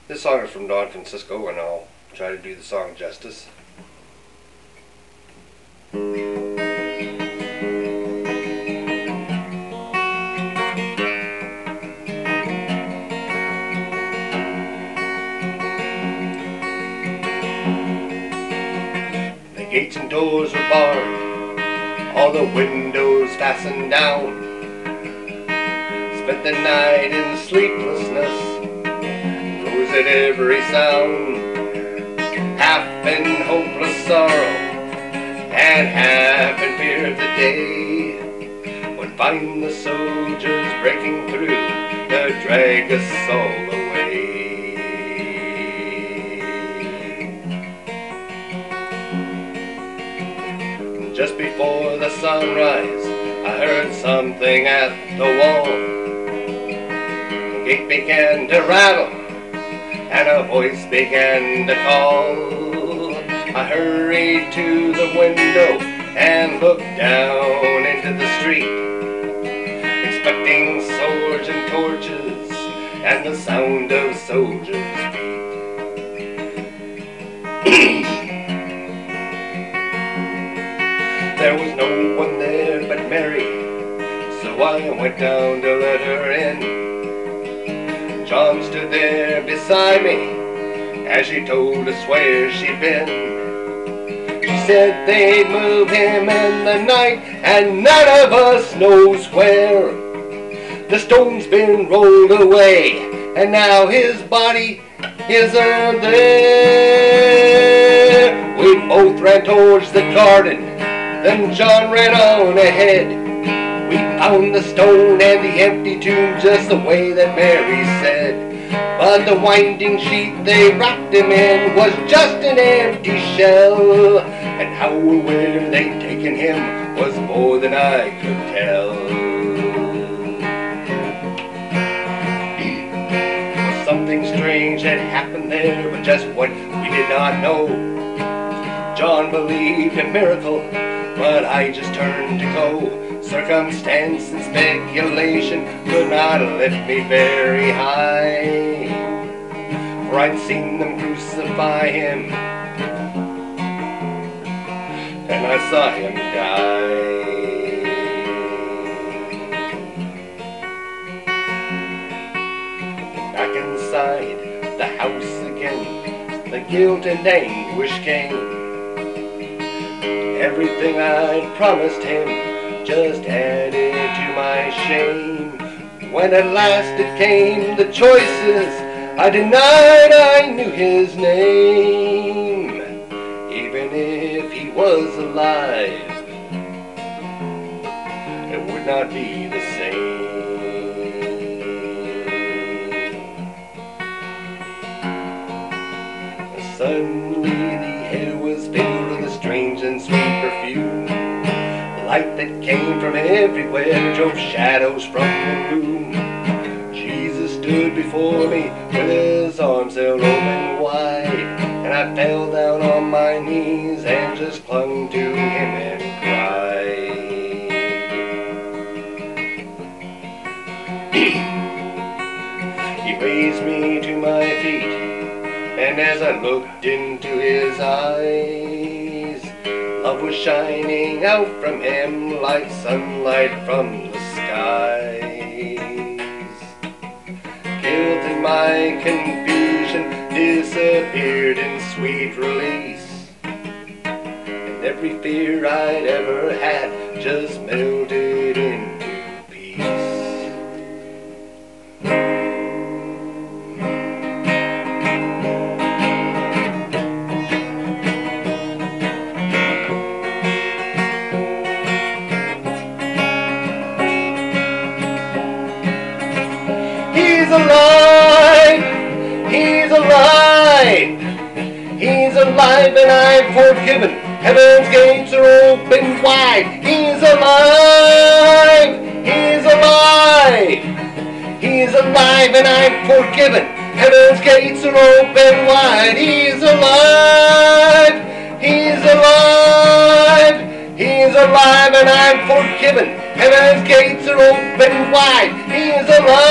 This song is from Don Francisco, and I'll try to do the song justice. The gates and doors were barred, all the windows fastened down. Spent the night in sleeplessness, rose at every sound, half in hopeless sorrow and half in fear of the day when find the soldiers breaking through to drag us all away. Just before the sunrise, I heard something at the wall. The gate began to rattle and a voice began to call. I hurried to the window and looked down into the street, expecting swords and torches and the sound of soldiers' feet. There was no one there but Mary, so I went down to let her in. John stood there beside me as she told us where she'd been. She said they'd move him in the night and none of us knows where. The stone's been rolled away and now his body isn't there. We both ran towards the garden, then John ran on ahead. We found the stone and the empty tomb just the way that Mary said. But the winding sheet they wrapped him in was just an empty shell, and how or where they'd taken him was more than I could tell. Well, something strange had happened there, but just what we did not know. John believed in miracle, but I just turned to go. Circumstance and speculation could not lift me very high, for I'd seen them crucify him, and I saw him die. Back inside the house again, the guilt and anguish came. Everything I'd promised him just added to my shame. When at last it came the choices, I denied I knew his name. Even if he was alive, it would not be the same. Suddenly the air was filled with a strange and sweet perfume. Light that came from everywhere drove shadows from the room. Jesus stood before me with his arms held open wide, and I fell down on my knees and just clung to him and cried. He raised me to my feet, and as I looked into his eyes, love was shining out from him like sunlight from the skies. Guilt and my confusion disappeared in sweet release, and every fear I'd ever had just melted into peace. He's alive, he's alive, he's alive and I'm forgiven. Heaven's gates are open wide. He's alive, he's alive, he's alive and I'm forgiven. Heaven's gates are open wide. He's alive, he's alive, he's alive and I'm forgiven. Heaven's gates are open wide. He's alive.